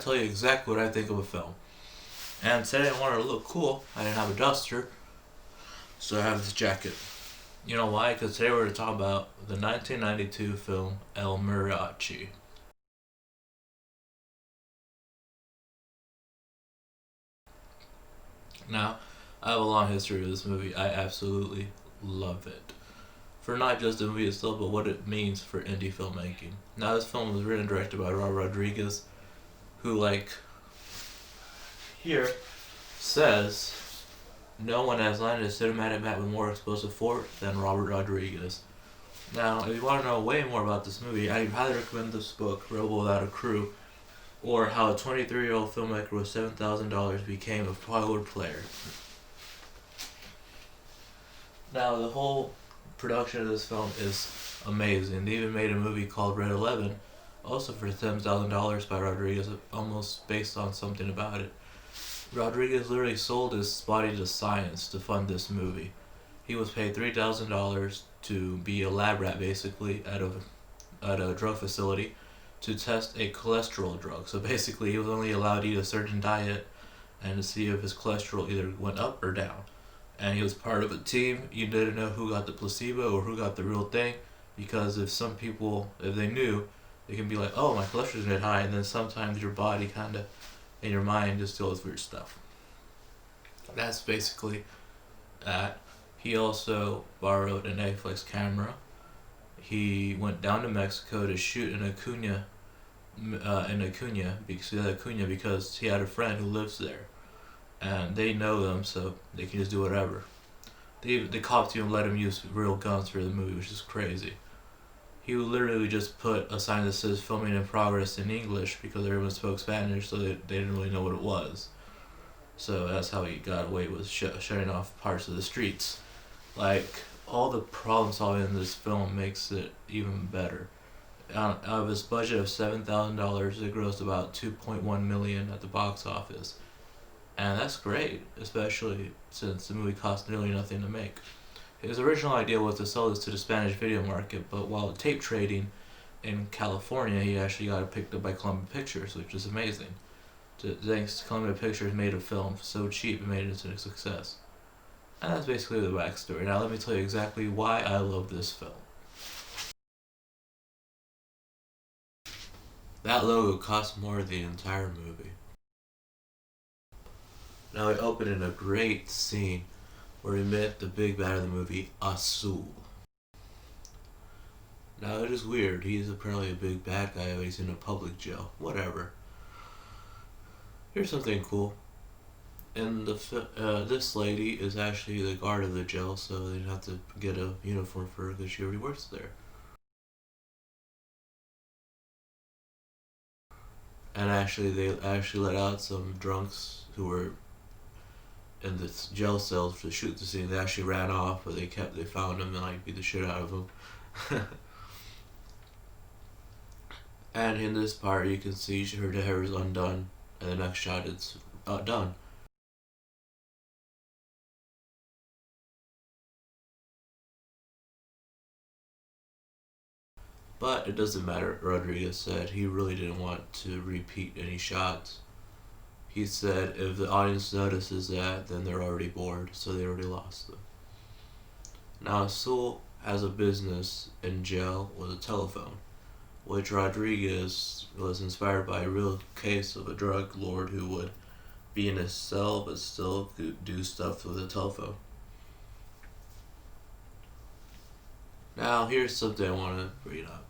tell you exactly what I think of a film. And today I wanted to look cool. I didn't have a duster, so I have this jacket. You know why? Because today we're going to talk about the 1992 film El Mariachi. Now, I have a long history with this movie. I absolutely love it. For not just the movie itself, but what it means for indie filmmaking. Now, this film was written and directed by Robert Rodriguez, who, like, here says, no one has landed a cinematic map with more explosive force than Robert Rodriguez. Now, if you want to know way more about this movie, I highly recommend this book, Rebel Without a Crew, or how a 23-year-old filmmaker with $7,000 became a Hollywood player. Now, the whole production of this film is amazing. They even made a movie called Red 11, also for $7,000 by Rodriguez, almost based on something about it. Rodriguez literally sold his body to science to fund this movie. He was paid $3,000 to be a lab rat, basically, at a drug facility to test a cholesterol drug. So basically, he was only allowed to eat a certain diet and to see if his cholesterol either went up or down. And he was part of a team. You didn't know who got the placebo or who got the real thing, because if some people, if they knew, they can be like, oh, my cholesterol's a bit high, and then sometimes your body kind of, and your mind just does weird stuff. That's basically that. He also borrowed an Netflix camera. He went down to Mexico to shoot in Acuna, because he had a friend who lives there, and they know them, so they can just do whatever. The cops even let him use real guns for the movie, which is crazy. He would literally just put a sign that says "filming in progress" in English because everyone spoke Spanish, so they didn't really know what it was. So that's how he got away with shutting off parts of the streets. Like, all the problem solving in this film makes it even better. Out of his budget of $7,000, it grossed about $2.1 million at the box office. And that's great, especially since the movie cost nearly nothing to make. His original idea was to sell this to the Spanish video market, but while tape trading in California, he actually got it picked up by Columbia Pictures, which is amazing. Thanks to Columbia Pictures made a film so cheap it made it into a success. And that's basically the backstory. Now let me tell you exactly why I love this film. That logo cost more than the entire movie. Now we open in a great scene where we met the big bad of the movie, Azul. Now it is weird, he's apparently a big bad guy, but he's in a public jail. Whatever. Here's something cool. And this lady is actually the guard of the jail, so they didn't have to get a uniform for her because she already works there. And they let out some drunks who were in the jail cells to shoot the scene. They actually ran off, but they found them and like beat the shit out of them. And in this part, you can see her hair is undone, and the next shot it's done. But it doesn't matter, Rodriguez said. He really didn't want to repeat any shots. He said if the audience notices that, then they're already bored, so they already lost them. Now, Azul has a business in jail with a telephone, which Rodriguez was inspired by a real case of a drug lord who would be in a cell but still do stuff with a telephone. Now, here's something I want to bring up.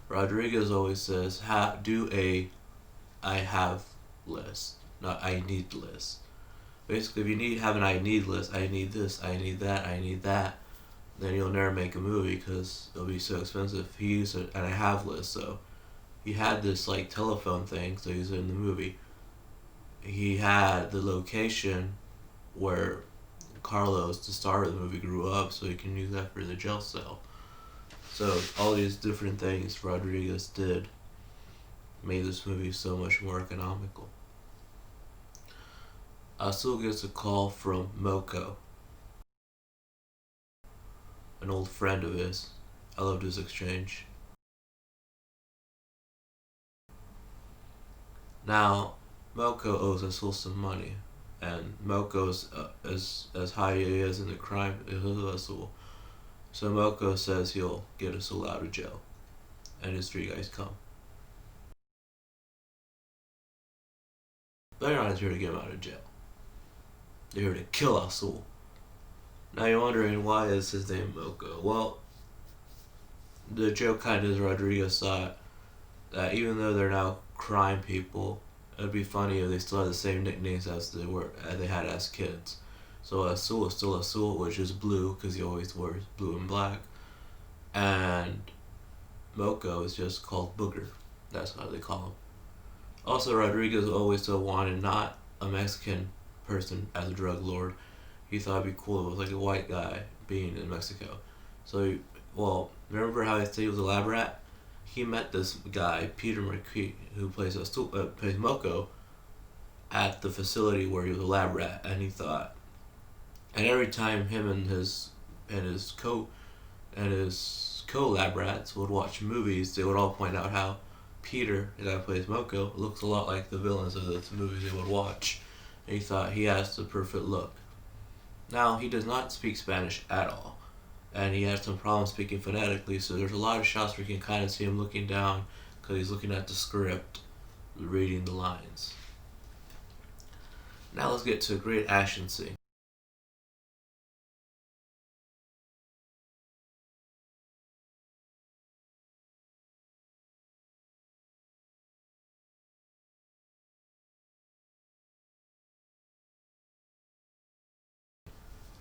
Rodriguez always says, do a I have list, not I need list. Basically, if you have an I need list, I need this, I need that, I need that, then you'll never make a movie because it'll be so expensive. He used an I have list, so he had this like telephone thing, so he's in the movie. He had the location where Carlos, the star of the movie, grew up, so he can use that for the jail cell. So all these different things Rodriguez did made this movie so much more economical. Azul gets a call from Moko, an old friend of his. I loved his exchange. Now, Melko owes Azul some money, and Melko's as high he is in the crime is Azul. So Melko says he'll get Azul out of jail, and his three guys come. They're not here to get him out of jail. They're here to kill Azul. Now you're wondering, why is his name Melko? Well, the joke kind of is Rodriguez thought that even though they're now crime people, it'd be funny if they still had the same nicknames as they had as kids. So Azul is still Azul, which is blue because he always wears blue and black, and Melko is just called Booger. That's how they call him. Also, Rodriguez always wanted not a Mexican person as a drug lord. He thought it'd be cool if it was like a white guy being in Mexico. So, remember how I said he was a lab rat? He met this guy, Peter McCree, who plays Melko, at the facility where he was a lab rat, and he thought, and every time him and his co lab rats would watch movies, they would all point out how Peter, the guy who plays Melko, looks a lot like the villains of the movies they would watch. And he thought he has the perfect look. Now, he does not speak Spanish at all, and he has some problems speaking phonetically, so there's a lot of shots where you can kind of see him looking down because he's looking at the script, reading the lines. Now let's get to a great action scene.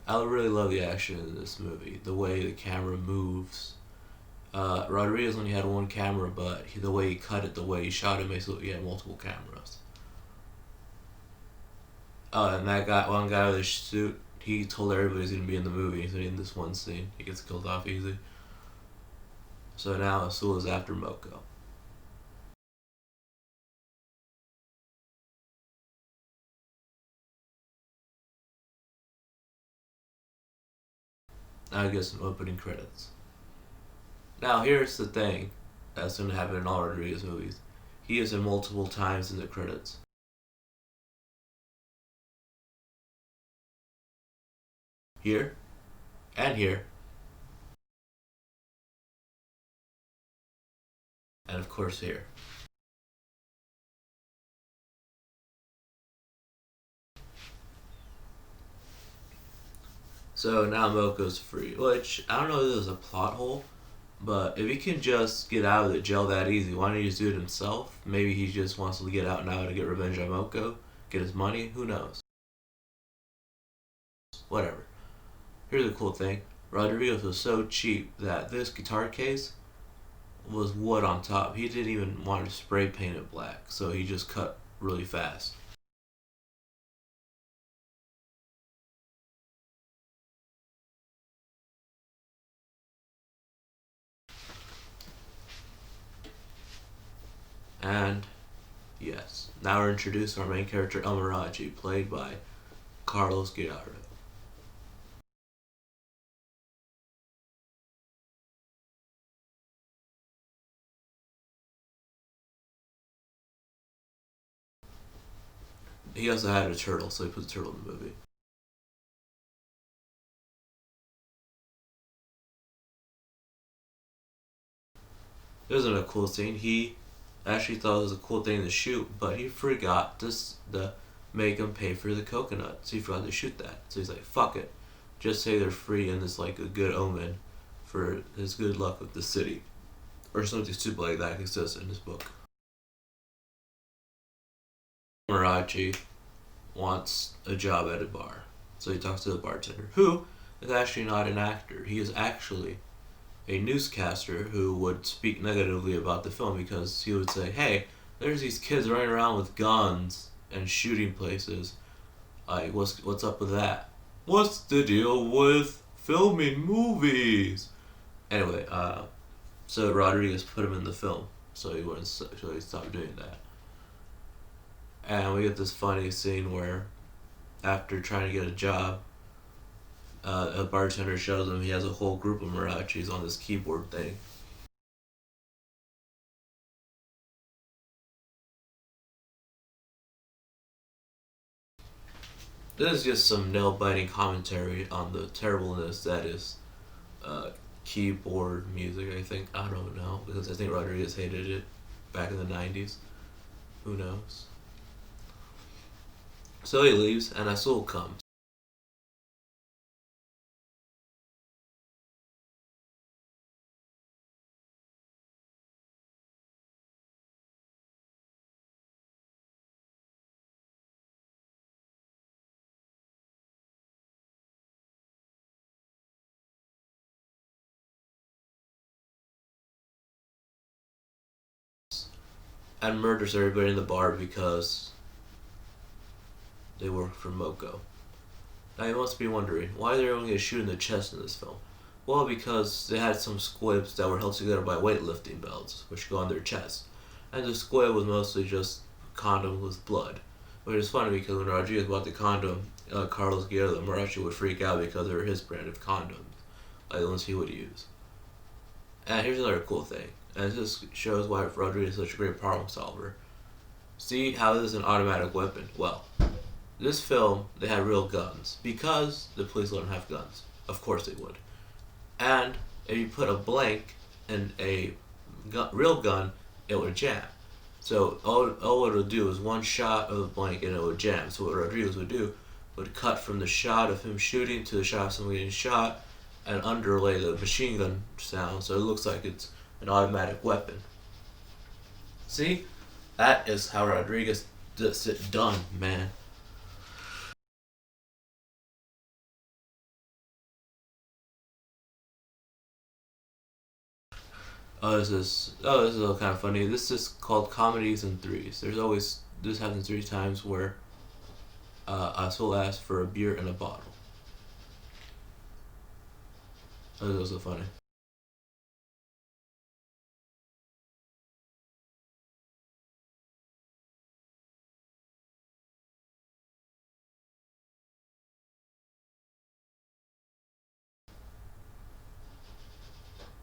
I really love the action in this movie, the way the camera moves. Rodriguez only had one camera, but the way he cut it, the way he shot it, makes it look like he had multiple cameras. And that guy, one guy with a suit, he told everybody he's gonna be in the movie, so in this one scene, he gets killed off easy. So now Azul is after Melko. Now I get some opening credits. Now here's the thing that's gonna happen in all Rodriguez movies. He is in multiple times in the credits. Here, and here, and of course here. So now Melko's free, which I don't know if this is a plot hole, but if he can just get out of the jail that easy, why don't he just do it himself? Maybe he just wants to get out now to get revenge on Melko, get his money, who knows? Whatever. Here's the cool thing. Rodriguez was so cheap that this guitar case was wood on top. He didn't even want to spray paint it black, so he just cut really fast. And yes, now we're introduced to our main character, Mariachi, played by Carlos Gallardo. He also had a turtle, so he put the turtle in the movie. It wasn't a cool scene. He actually thought it was a cool thing to shoot, but he forgot to make him pay for the coconut. So he forgot to shoot that. So he's like, fuck it. Just say they're free and it's like a good omen for his good luck with the city. Or something stupid like that, he says in his book. Mariachi wants a job at a bar. So he talks to the bartender, who is actually not an actor. He is actually a newscaster who would speak negatively about the film because he would say, hey, there's these kids running around with guns and shooting places. Like, what's up with that? What's the deal with filming movies? Anyway, so Rodriguez put him in the film, so he stopped doing that. And we get this funny scene where, after trying to get a job, a bartender shows him he has a whole group of Mariachis on this keyboard thing. This is just some nail-biting commentary on the terribleness that is keyboard music. I don't know, because I think Rodriguez hated it back in the 90s. Who knows? So he leaves, and Azul comes. And murders everybody in the bar because they work for Moko. Now you must be wondering, why did everyone get shot in the chest in this film? Well, because they had some squibs that were held together by weightlifting belts, which go on their chest. And the squib was mostly just condom with blood. Which is funny because when Rodriguez bought the condom, Carlos Guerrero, the Mariachi, would freak out because they were his brand of condoms, like the ones he would use. And here's another cool thing, and this shows why Rodriguez is such a great problem solver. See how this is an automatic weapon? Well, this film, they had real guns, because the police let them have guns. Of course they would. And if you put a blank in a real gun, it would jam. So all it would do is one shot of the blank and it would jam. So what Rodriguez would do would cut from the shot of him shooting to the shot of someone getting shot and underlay the machine gun sound so it looks like it's an automatic weapon. See? That is how Rodriguez gets it done, man. This is kind of funny. This is called comedies in threes. This happens 3 times where Azul asks for a beer and a bottle. This is so funny.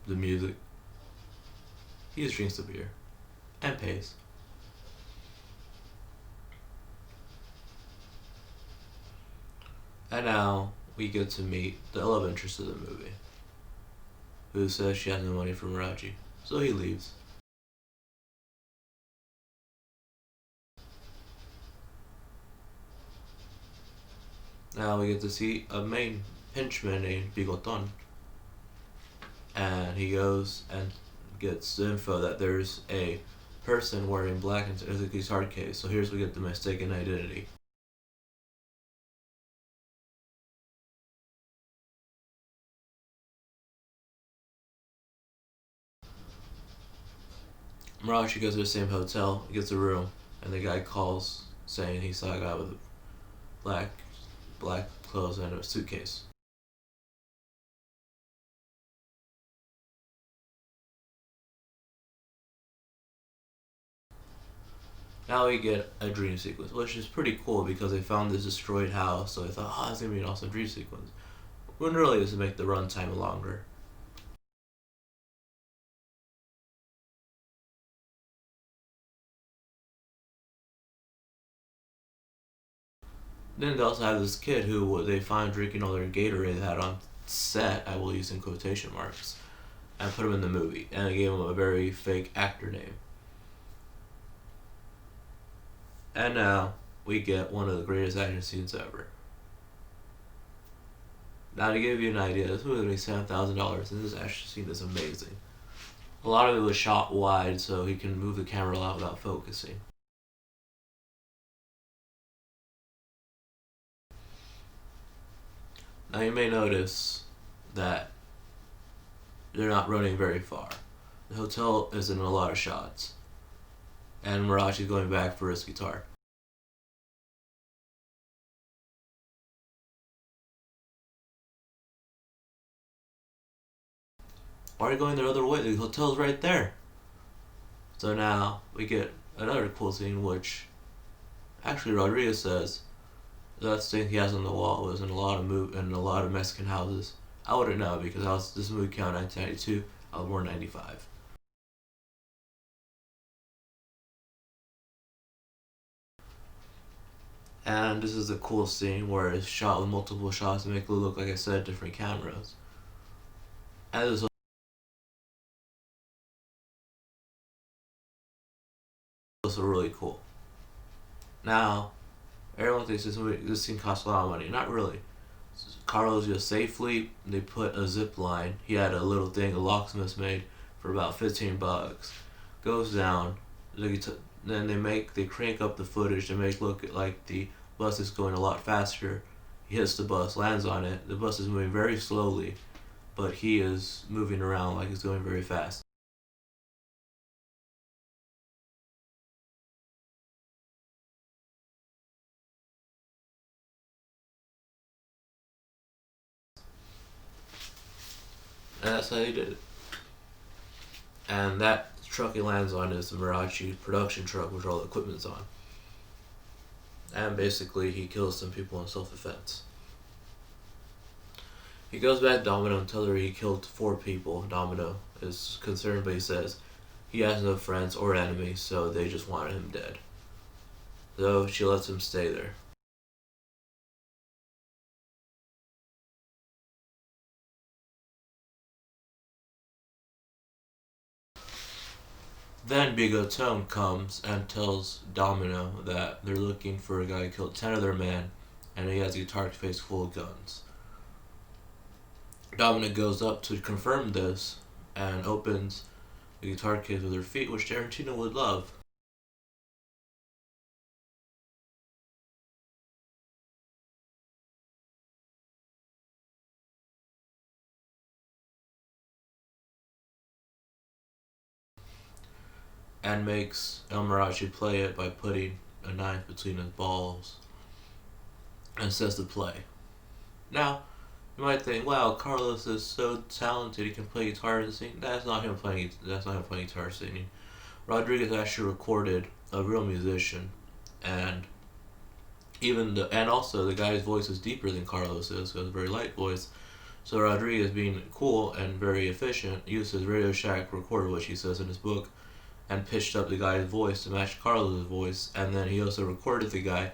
The music. He just drinks the beer and pays. And now we get to meet the love interest of the movie, who says she has no money for Mariachi. So he leaves. Now we get to see a main henchman named Bigoton. And he goes and gets the info that there's a person wearing black in the guitar case. So here's we get the mistaken identity. Mariachi goes to the same hotel, gets a room, and the guy calls saying he saw a guy with black black clothes and a suitcase. Now we get a dream sequence, which is pretty cool because they found this destroyed house, so I thought, oh, it's gonna be an awesome dream sequence. When really is to make the runtime longer. Then they also have this kid who they find drinking all their Gatorade they had on set, I will use in quotation marks, and put him in the movie, and they gave him a very fake actor name. And now we get one of the greatest action scenes ever. Now to give you an idea, this movie was $7,000, and this action scene is amazing. A lot of it was shot wide so he can move the camera a lot without focusing. Now you may notice that they're not running very far. The hotel is in a lot of shots, and Mariachi's going back for his guitar. Why are you going the other way? The hotel's right there. So now we get another cool scene, which actually Rodriguez says that thing he has on the wall was in a lot of Mexican houses. I wouldn't know because this movie came out in 1992. I was born in '95. And this is a cool scene where it's shot with multiple shots to make it look, like I said, different cameras. And this is also really cool. Now, everyone thinks this scene costs a lot of money. Not really. Carlos just safely, they put a zip line. He had a little thing a locksmith made for about $15. Goes down. Then they crank up the footage to make it look like the bus is going a lot faster. He hits the bus, lands on it. The bus is moving very slowly, but he is moving around like it's going very fast. And that's how they did it. And that truck he lands on is the Mariachi production truck, which all the equipment's on. And basically, he kills some people in self-defense. He goes back to Domino and tells her he killed 4 people. Domino is concerned, but he says he has no friends or enemies, so they just wanted him dead. So she lets him stay there. Then Bigotone comes and tells Domino that they're looking for a guy who killed 10 of their men, and he has a guitar case full of guns. Domino goes up to confirm this and opens the guitar case with her feet, which Tarantino would love. And makes El Mariachi play it by putting a knife between his balls and says to play. Now, you might think, wow, Carlos is so talented, he can play guitar and sing. That's not him playing guitar and singing. Rodriguez actually recorded a real musician, and also the guy's voice is deeper than Carlos's, so it's a very light voice. So Rodriguez, being cool and very efficient, used his Radio Shack recorder, which he says in his book, and pitched up the guy's voice to match Carlos' voice, and then he also recorded the guy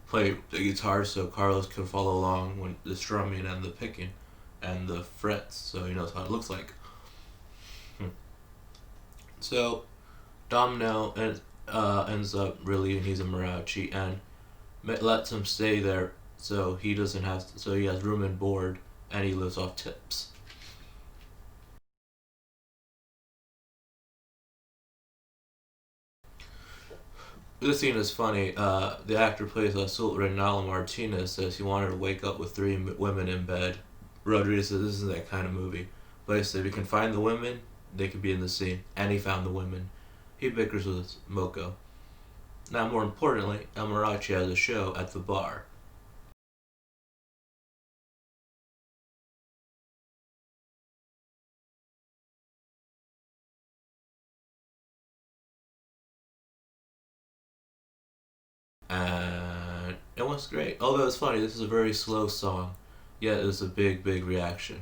play the guitar so Carlos could follow along with the strumming and the picking and the frets, so he knows how it looks like. So Domino ends up really he's a Mariachi and lets him stay there so he has room and board and he lives off tips. This scene is funny. The actor plays Azul Reynaldo Martinez says he wanted to wake up with 3 women in bed. Rodriguez says this isn't that kind of movie. But he said if you can find the women, they could be in the scene. And he found the women. He bickers with Moko. Now, more importantly, El Mariachi has a show at the bar. And it was great. Although it's funny, this is a very slow song, yet it's a big, big reaction.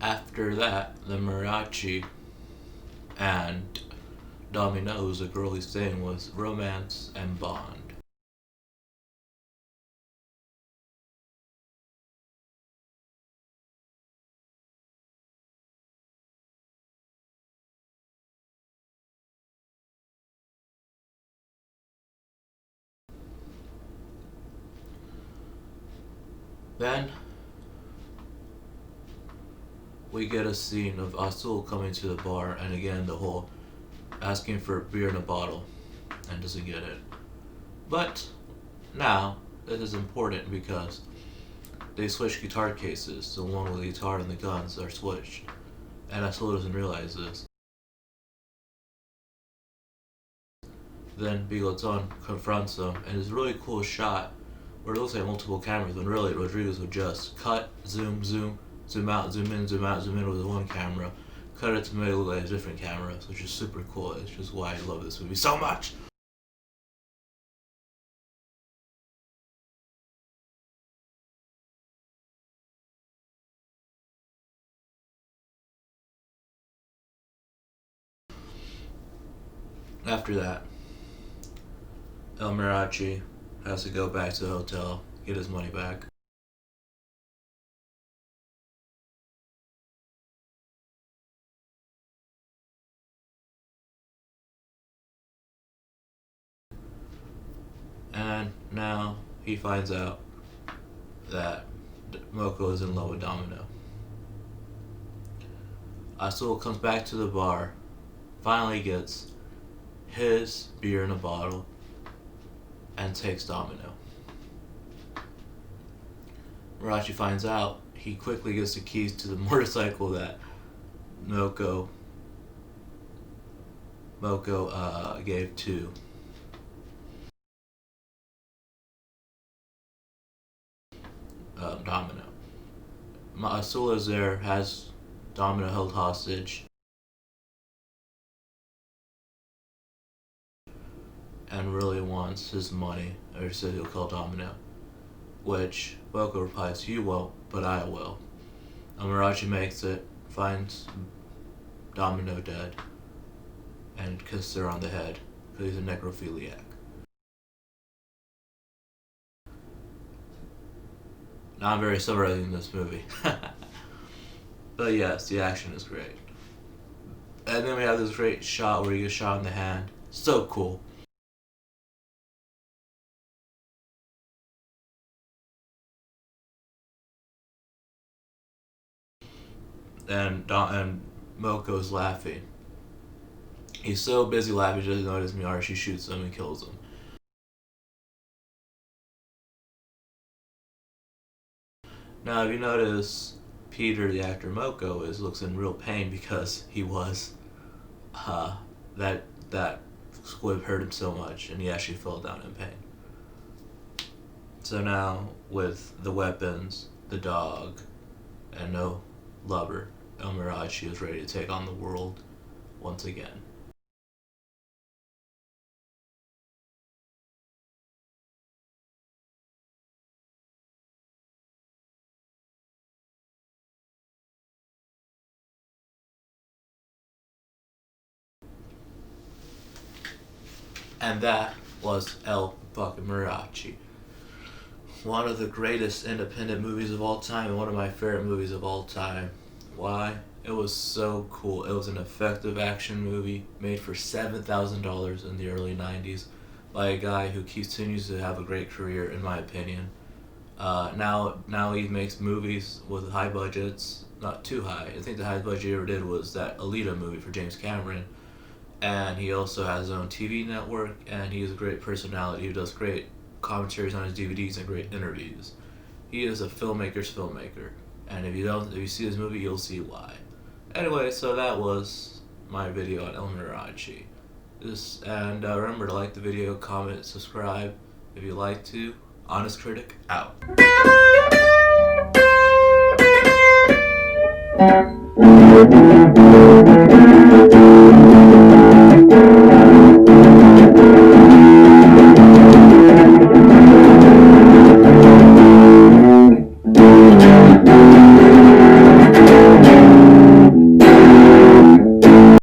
After that, the Mariachi and Domino, who's the girl he's staying with, romance and bond. Then we get a scene of Azul coming to the bar, and again the whole asking for beer in a bottle and doesn't get it. But now this is important because they switch guitar cases, so one with the guitar and the guns are switched, and Azul doesn't realize this. Then Bigoton confronts him, and it's a really cool shot where it looks like multiple cameras when really Rodriguez would just cut, zoom, zoom, zoom out, zoom in, zoom out, zoom in with one camera, cut it to make it look like different cameras, which is super cool. It's just why I love this movie so much. After that, El Mariachi has to go back to the hotel, get his money back. And now he finds out that Moko is in love with Domino. Azul comes back to the bar, finally gets his beer in a bottle, and takes Domino. Mariachi finds out, he quickly gets the keys to the motorcycle that Moko gave to Domino. Azul is there, has Domino held hostage, and really wants his money, or says he'll kill Domino. Which Moko replies, "You won't, but I will." Mariachi makes it, finds Domino dead, and kisses her on the head because he's a necrophiliac. Now I'm very summarizing this movie. But yes, the action is great. And then we have this great shot where he gets shot in the hand. So cool. And Moko's laughing. He's so busy laughing, he doesn't notice Mariachi shoots him and kills him. Now, if you notice, Peter, the actor Moko, looks in real pain because he was that squib hurt him so much, and he actually fell down in pain. So now, with the weapons, the dog, and no lover, El Mariachi is ready to take on the world once again. And that was El fucking Mariachi. One of the greatest independent movies of all time, and one of my favorite movies of all time. Why? It was so cool. It was an effective action movie made for $7,000 in the early 90s by a guy who continues to have a great career, in my opinion. Now he makes movies with high budgets, not too high. I think the highest budget he ever did was that Alita movie for James Cameron. And he also has his own TV network, and he is a great personality who does great commentaries on his DVDs and great interviews. He is a filmmaker's filmmaker, and if you see his movie, you'll see why. Anyway, so that was my video on El Mariachi. Remember to like the video, comment, subscribe if you like to. Honest Critic out.